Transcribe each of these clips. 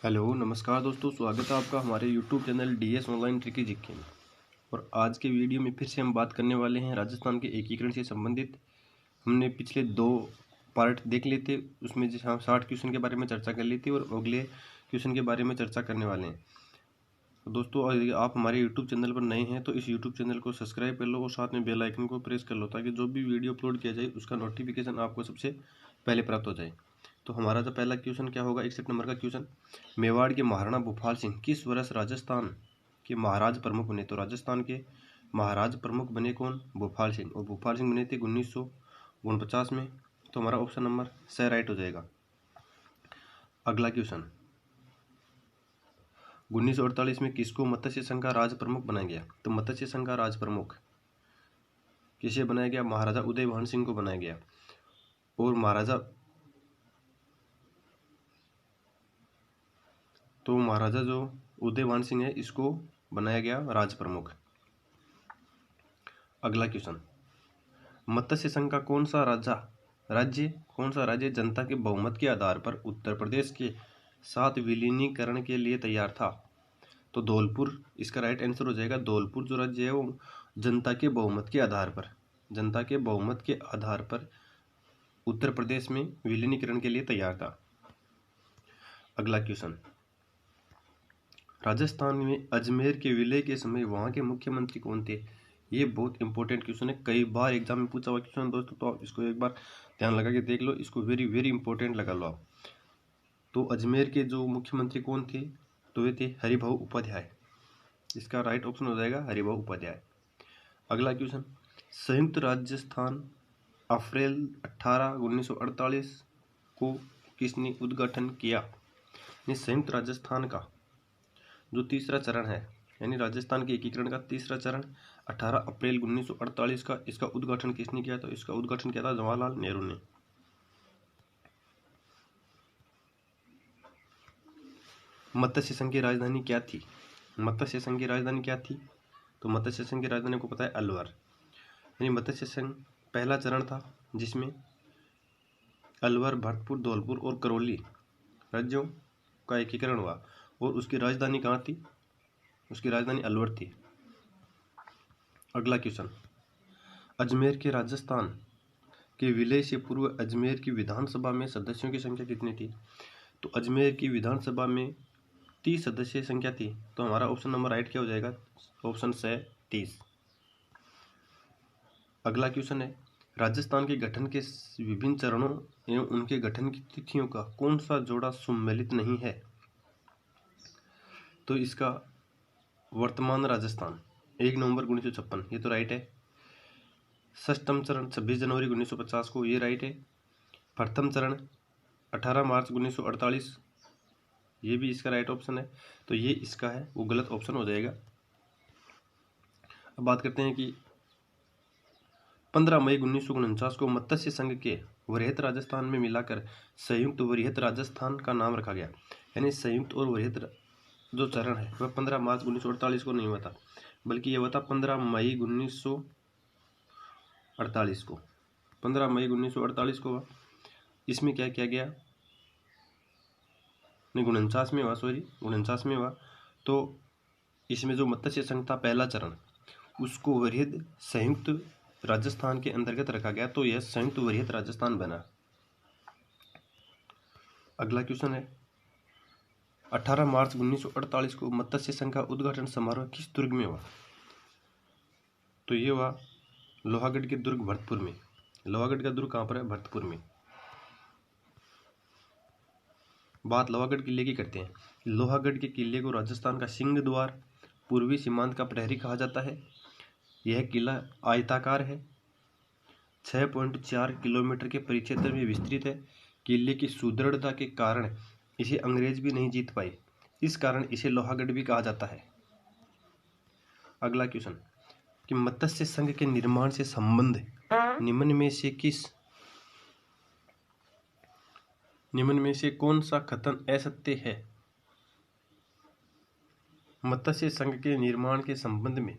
Hello नमस्कार दोस्तों, स्वागत है आपका हमारे YouTube channel DS online tricky GK में। और आज के वीडियो में फिर से हम बात करने वाले हैं राजस्थान के एकीकरण से संबंधित। हमने पिछले 2 पार्ट देख लिए थे, उसमें जैसे हम 60 क्वेश्चन के बारे में चर्चा कर ली थी और अगले क्वेश्चन के बारे में चर्चा करने वाले हैं। तो दोस्तों, यदि आप हमारे यूट्यूब चैनल पर नए हैं तो इस यूट्यूब चैनल को सब्सक्राइब कर लो और साथ में बेल आइकन को प्रेस कर लो ताकि जो भी वीडियो अपलोड किया जाए उसका नोटिफिकेशन आपको सबसे पहले प्राप्त हो जाए। तो हमारा जो पहला क्वेश्चन क्या होगा, 61 नंबर का क्वेश्चन। मेवाड़ के महाराणा भूपाल सिंह किस वर्ष राजस्थान के महाराज प्रमुख बने? तो राजस्थान के महाराज प्रमुख बने कौन? भूपाल सिंह। और भूपाल सिंह बने थे 1949 में। तो हमारा ऑप्शन नंबर स राइट हो जाएगा। अगला क्वेश्चन, 1948 में किसको मत्स्य संघ का राज प्रमुख बनाया गया? तो मत्स्य संघ का राज प्रमुख किसे बनाया गया? महाराजा उदयभान सिंह को बनाया गया। और महाराजा जो उदयभान सिंह है इसको बनाया गया राज प्रमुख। अगला क्वेश्चन, मत्स्य संघ का कौन सा राज्य जनता के बहुमत के आधार पर उत्तर प्रदेश के साथ विलीनीकरण के लिए तैयार था? तो धौलपुर इसका राइट आंसर हो जाएगा। धौलपुर जो राज्य है वो जनता के बहुमत के आधार पर उत्तर प्रदेश में विलीनीकरण के लिए तैयार था। अगला क्वेश्चन, राजस्थान में अजमेर के विलय के समय वहां के मुख्यमंत्री कौन थे? ये बहुत इंपॉर्टेंट क्वेश्चन है, कई बार एग्जाम में पूछा हुआ क्वेश्चन है दोस्तों, तो आप इसको एक बार ध्यान लगा के देख लो, इसको वेरी वेरी इंपॉर्टेंट लगा लो आप। तो अजमेर के जो मुख्यमंत्री कौन थे? तो वे थे हरिभाऊ उपाध्याय। इसका राइट ऑप्शन हो जाएगा हरिभाऊ उपाध्याय। अगला क्वेश्चन, संयुक्त राजस्थान अप्रैल 18 1948 को किसने उद्घाटन किया? संयुक्त राजस्थान का जो तीसरा चरण है, यानी राजस्थान के एकीकरण का तीसरा चरण 18 अप्रैल 1948 का, इसका उद्घाटन किसने किया? तो इसका उद्घाटन किया था जवाहरलाल नेहरू ने। मत्स्य संघ की राजधानी क्या थी? तो मत्स्य संघ की राजधानी को पता है अलवर। यानी मत्स्य संघ पहला चरण था जिसमें अलवर, भरतपुर, धौलपुर और करौली राज्यों का एकीकरण हुआ और उसकी राजधानी कहाँ थी? उसकी राजधानी अलवर थी। अगला क्वेश्चन, अजमेर के राजस्थान के विलय से पूर्व अजमेर की विधानसभा में सदस्यों की संख्या कितनी थी? तो अजमेर की विधानसभा में 30 सदस्य संख्या थी। तो हमारा ऑप्शन नंबर राइट क्या हो जाएगा? ऑप्शन से 30। अगला क्वेश्चन है, राजस्थान के गठन के विभिन्न चरणों एवं उनके गठन की तिथियों का कौन सा जोड़ा सम्मिलित नहीं है? तो इसका वर्तमान राजस्थान 1 नवंबर 1956, ये तो राइट है। षष्ठम चरण 26 जनवरी 1950 को, ये राइट है। प्रथम चरण 18 मार्च 1948, ये भी इसका राइट ऑप्शन है। तो ये इसका है वो गलत ऑप्शन हो जाएगा। अब बात करते हैं कि 15 मई 1949 को मत्स्य संघ के वृहत राजस्थान में मिलाकर संयुक्त वृहत राजस्थान का नाम रखा गया। यानी संयुक्त और वृहत जो चरण है वह 15 मार्च 1948 को नहीं हुआ था, बल्कि यह हुआ था 15 मई 1948 को। 15 मई 1948 को हुआ। इसमें क्या किया गया? नहीं, 49 में हुआ, सॉरी 49 में हुआ। तो इसमें जो मत्स्य संघ था पहला चरण, उसको वृहद संयुक्त राजस्थान के अंतर्गत रखा गया, तो यह संयुक्त वृहद राजस्थान बना। अगला क्वेश्चन है, 18 मार्च 1948 को मत्स्य संघ का उद्घाटन समारोह किस दुर्ग में हुआ? तो ये हुआ लोहागढ़ के दुर्ग भरतपुर में। लोहागढ़ का दुर्ग कहाँ पर है? भरतपुर में। बात लोहागढ़ किले की करते हैं। लोहागढ़ के किले को राजस्थान का सिंह द्वार, पूर्वी सीमांत का प्रहरी कहा जाता है। यह किला आयताकार है, 6.4 किलोमीटर के परिक्षेत्र में विस्तृत है। किले की सुदृढ़ता के कारण इसे अंग्रेज भी नहीं जीत पाए, इस कारण इसे लोहागढ़ भी कहा जाता है। अगला क्वेश्चन, कि मत्स्य संघ के निर्माण से संबंध निम्न में से कौन सा कथन असत्य है? मत्स्य संघ के निर्माण के संबंध में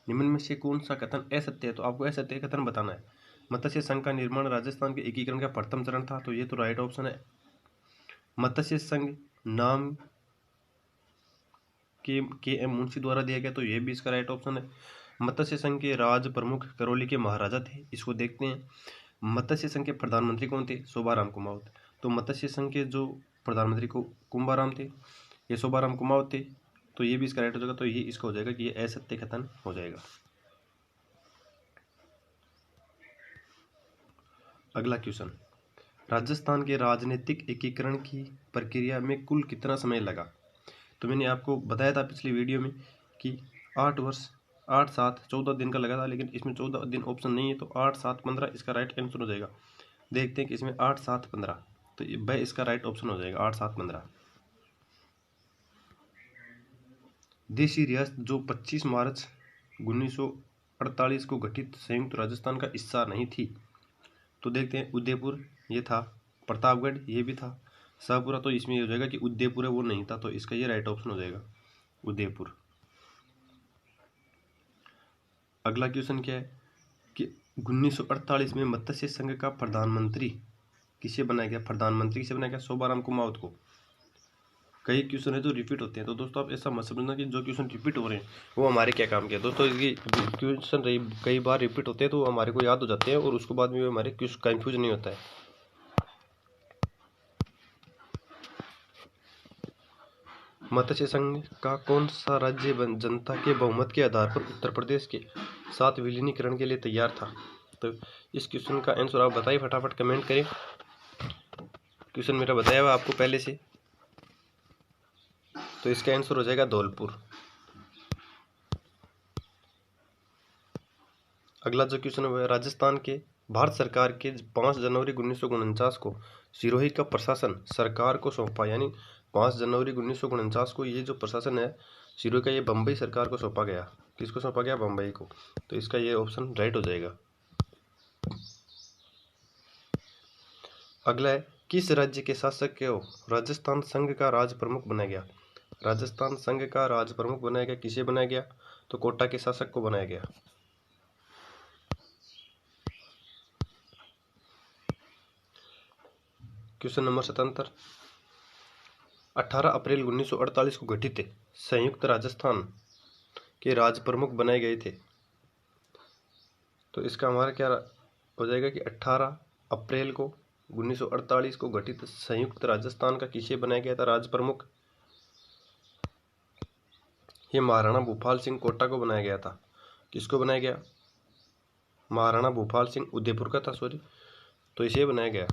निम्न में से कौन सा कथन असत्य है? तो आपको असत्य कथन बताना है। मत्स्य संघ का निर्माण राजस्थान के एकीकरण का प्रथम चरण था, तो ये तो राइट ऑप्शन है। मत्स्य संघ नाम के एम मुंशी द्वारा दिया गया, तो ये भी इसका राइट ऑप्शन है। मत्स्य संघ के राज प्रमुख करौली के महाराजा थे, इसको देखते हैं। मत्स्य संघ के प्रधानमंत्री कौन थे? शोभाराम कुमावत। तो मत्स्य संघ के जो प्रधानमंत्री को कुंभाराम थे, ये शोभाराम कुमावत थे, तो ये भी इसका राइट हो जाएगा। तो ये इसका हो जाएगा कि ये असत्य कथन हो जाएगा। अगला क्वेश्चन, राजस्थान के राजनीतिक एकीकरण की प्रक्रिया में कुल कितना समय लगा? तो मैंने आपको बताया था पिछली वीडियो में कि 8 वर्ष 8 7 14 दिन का लगा था, लेकिन इसमें 14 दिन ऑप्शन नहीं है, तो 8 7 15 इसका राइट आंसर हो जाएगा। देखते हैं कि इसमें 8 7 15, तो वह इसका राइट ऑप्शन हो जाएगा 8 7 15। देशी रियासत जो 25 मार्च 1948 को गठित संयुक्त राजस्थान का हिस्सा नहीं थी, तो देखते हैं। उदयपुर ये था, प्रतापगढ़ ये भी था, शाहपुरा, तो इसमें ये हो जाएगा कि उदयपुर है वो नहीं था, तो इसका ये राइट ऑप्शन हो जाएगा उदयपुर। अगला क्वेश्चन क्या है कि 1948 में मत्स्य संघ का प्रधानमंत्री किसे बनाया गया? प्रधानमंत्री किसे बनाया गया? शोभाराम कुमावत को। कई क्वेश्चन है जो रिपीट होते हैं, तो दोस्तों आप ऐसा मत समझना कि जो क्वेश्चन रिपीट हो रहे हैं वो हमारे क्या काम के हैं। दोस्तों ये क्वेश्चन कई बार रिपीट होते हैं तो हमारे को याद हो जाते हैं और उसके बाद में हमारे कंफ्यूज नहीं होता है। मत्स्य संघ का कौन सा राज्य जनता के बहुमत के आधार पर उत्तर प्रदेश के साथ विलीनीकरण के लिए तैयार था? तो इस क्वेश्चन का आंसर आप बताइए, फटाफट कमेंट करें। क्वेश्चन मेरा बताया हुआ आपको पहले से, तो इसका आंसर हो जाएगा धौलपुर। अगला जो क्वेश्चन है राजस्थान के भारत सरकार के 5 जनवरी 1949 को सिरोही का प्रशासन सरकार को सौंपा, यानी 5 जनवरी 1949 को ये जो प्रशासन है सिरोही का, ये बम्बई सरकार को सौंपा गया। किसको सौंपा गया? बम्बई को। तो इसका ये ऑप्शन राइट हो जाएगा। अगला है, किस राज्य के शासक को राजस्थान संघ का राज प्रमुख बनाया गया? राजस्थान संघ का राज प्रमुख बनाया गया, किसे बनाया गया? तो कोटा के शासक को बनाया गया। क्वेश्चन नंबर 77, 18 अप्रैल 1948 को गठित संयुक्त राजस्थान के राज प्रमुख बनाए गए थे, तो इसका हमारा क्या हो जाएगा कि 18 अप्रैल को 1948 को गठित संयुक्त राजस्थान का किसे बनाया गया था राज प्रमुख? ये महाराणा भूपाल सिंह कोटा को बनाया गया था। किसको बनाया गया? महाराणा भूपाल सिंह उदयपुर का था, सॉरी, तो इसे बनाया गया।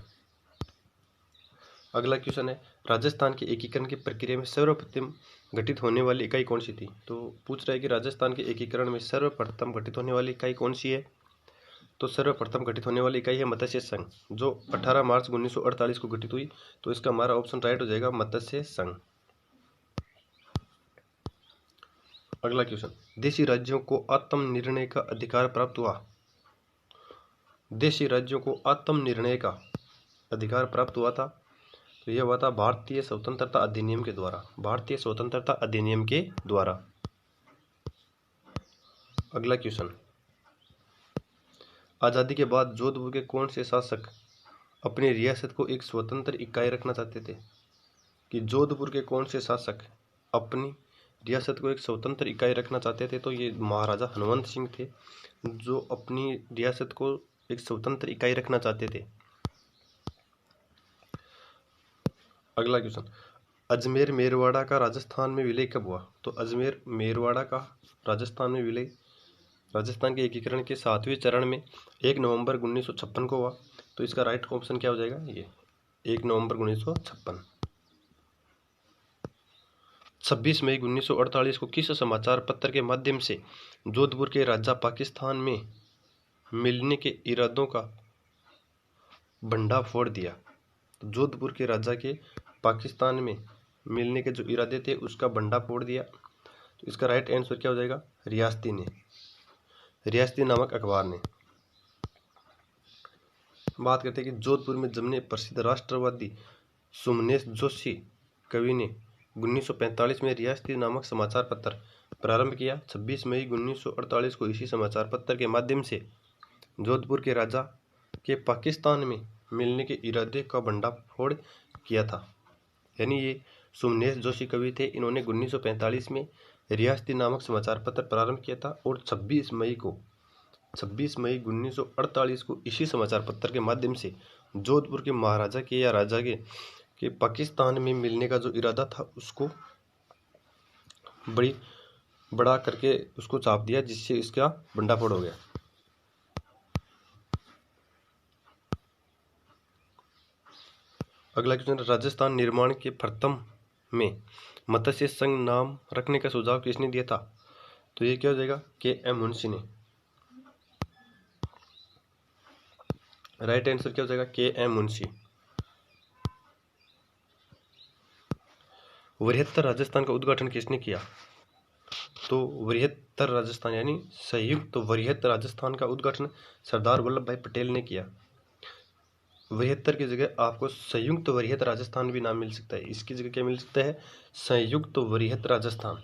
अगला क्वेश्चन है, राजस्थान के एकीकरण की प्रक्रिया में सर्वप्रथम गठित होने वाली इकाई कौन सी थी? तो पूछ रहा है कि राजस्थान के एकीकरण में सर्वप्रथम गठित होने वाली इकाई कौन सी है? तो सर्वप्रथम गठित होने वाली इकाई है मत्स्य संघ, जो 18 मार्च 1948 को गठित हुई, तो इसका हमारा ऑप्शन राइट हो जाएगा मत्स्य संघ। अगला क्वेश्चन, देशी राज्यों को आत्मनिर्णय का अधिकार प्राप्त हुआ। देशी राज्यों को आत्मनिर्णय का अधिकार प्राप्त हुआ था, तो यह हुआ था भारतीय स्वतंत्रता अधिनियम के द्वारा। भारतीय स्वतंत्रता अधिनियम के द्वारा। अगला क्वेश्चन, आज़ादी के बाद जोधपुर के कौन से शासक अपनी रियासत को एक स्वतंत्र इकाई रखना चाहते थे? कि जोधपुर के कौन से शासक अपनी रियासत को एक स्वतंत्र इकाई रखना चाहते थे? तो ये महाराजा हनुमंत सिंह थे, जो अपनी रियासत को एक स्वतंत्र इकाई रखना चाहते थे। अगला क्वेश्चन, अजमेर मेरवाड़ा का राजस्थान में विलय कब हुआ? तो अजमेर मेरवाड़ा का राजस्थान में विलय राजस्थान के एकीकरण के 7वें चरण में 1 नवंबर 1956 को हुआ, तो इसका राइट ऑप्शन क्या हो जाएगा? ये 1 नवंबर 1956। 26 मई 1948 को किस समाचार पत्र के माध्यम से जोधपुर के राजा पाकिस्तान में मिलने के इरादों का भंडाफोड़ दिया? तो जोधपुर के राजा के पाकिस्तान में मिलने के जो इरादे थे उसका भंडाफोड़ दिया, तो इसका राइट आंसर क्या हो जाएगा? रियासती ने, रियासती नामक अखबार ने। बात करते हैं कि जोधपुर में जन्मे प्रसिद्ध राष्ट्रवादी सुमनेश जोशी कवि ने 1945 में रियासती नामक समाचार पत्र प्रारंभ किया। 26 मई 1948 को इसी समाचार पत्र के माध्यम से जोधपुर के राजा के पाकिस्तान में मिलने के इरादे का भंडाफोड़ किया था। यानी ये सोमनेश जोशी कवि थे। इन्होंने 1945 में रियासती नामक समाचार पत्र प्रारंभ किया था और 26 मई 1948 को इसी समाचार पत्र के माध्यम से जोधपुर के महाराजा के या राजा के पाकिस्तान में मिलने का जो इरादा था उसको बड़ा करके उसको छाप दिया, जिससे इसका भंडाफोड़ हो गया। अगला क्वेश्चन, राजस्थान निर्माण के प्रथम में मत्स्य संघ नाम रखने का सुझाव किसने दिया था? तो ये क्या हो जाएगा? के.एम. मुंशी ने। राइट आंसर क्या हो जाएगा? के.एम. मुंशी। वृहत्तर राजस्थान का उद्घाटन किसने किया? तो वृहत्तर राजस्थान यानी संयुक्त वृहत राजस्थान का उद्घाटन सरदार वल्लभ भाई पटेल ने किया। वृहत्तर की जगह आपको संयुक्त वृहत राजस्थान भी नाम मिल सकता है। इसकी जगह क्या मिल सकता है? संयुक्त वृहत राजस्थान।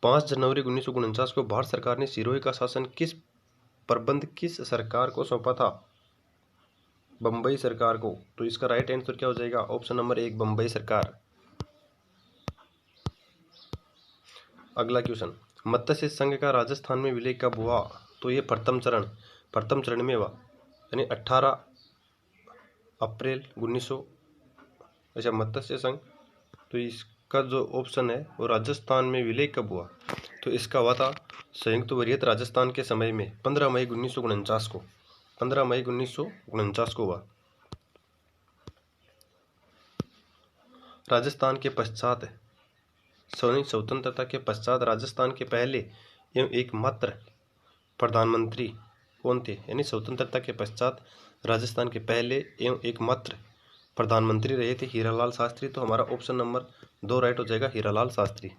पाँच जनवरी 1949 को भारत सरकार ने सिरोही का शासन किस सरकार को सौंपा था? बंबई सरकार को। तो इसका राइट आंसर क्या हो जाएगा? ऑप्शन नंबर 1 बंबई सरकार। अगला क्वेश्चन, मत्स्य संघ का राजस्थान में विलय कब हुआ? तो ये प्रथम चरण में हुआ, यानी 18 अप्रैल 1900। अच्छा, मत्स्य संघ, तो इसका जो ऑप्शन है वो राजस्थान में विलय कब हुआ? तो इसका हुआ था संयुक्त वृहत राजस्थान के समय में 15 मई 1949 को। 15 मई 1949 को हुआ। राजस्थान के पश्चात स्वतंत्रता के पश्चात राजस्थान के पहले एवं एकमात्र प्रधानमंत्री कौन थे? यानी स्वतंत्रता के पश्चात राजस्थान के पहले एवं एकमात्र प्रधानमंत्री रहे थे हीरालाल शास्त्री। तो हमारा ऑप्शन नंबर 2 राइट हो जाएगा, हीरालाल शास्त्री।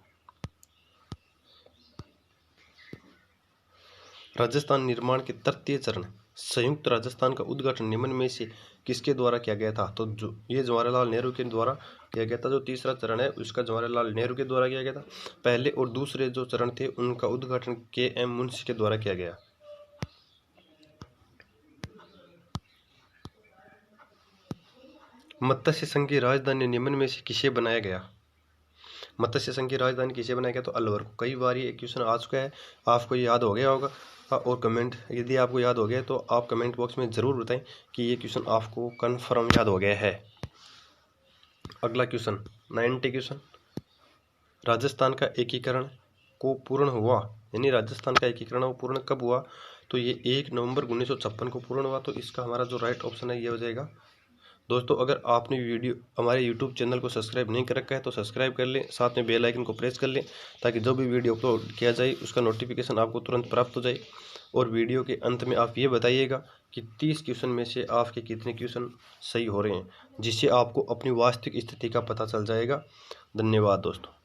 राजस्थान निर्माण के तृतीय चरण संयुक्त राजस्थान का उद्घाटन निम्न में से किसके द्वारा किया गया था? तो जो ये जवाहरलाल नेहरू के द्वारा किया गया था। जो तीसरा चरण है उसका जवाहरलाल नेहरू के द्वारा किया गया था। पहले और दूसरे जो चरण थे उनका उद्घाटन के.एम. मुंशी के द्वारा किया गया। मत्स्य संघ की राजधानी निम्न में से किसे बनाया गया? मत्स्य संघ की राजधानी किसे बनाया गया? तो अलवर को। कई बार ये क्वेश्चन आ चुका है, आपको याद हो गया होगा। और कमेंट, यदि आपको याद हो गया तो आप कमेंट बॉक्स में ज़रूर बताएं कि ये क्वेश्चन आपको कन्फर्म याद हो गया है। अगला क्वेश्चन 90 क्वेश्चन, राजस्थान का एकीकरण को पूर्ण हुआ, यानी राजस्थान का एकीकरण वो पूर्ण कब हुआ? तो ये 1 नवंबर 1956 को पूर्ण हुआ। तो इसका हमारा जो राइट ऑप्शन है ये हो जाएगा। दोस्तों, अगर आपने हमारे YouTube चैनल को सब्सक्राइब नहीं कर रखा है तो सब्सक्राइब कर लें, साथ में बेल आइकन को प्रेस कर लें ताकि जो भी वीडियो अपलोड किया जाए उसका नोटिफिकेशन आपको तुरंत प्राप्त हो जाए। और वीडियो के अंत में आप ये बताइएगा कि 30 क्वेश्चन में से आपके कितने क्वेश्चन सही हो रहे हैं, जिससे आपको अपनी वास्तविक स्थिति का पता चल जाएगा। धन्यवाद दोस्तों।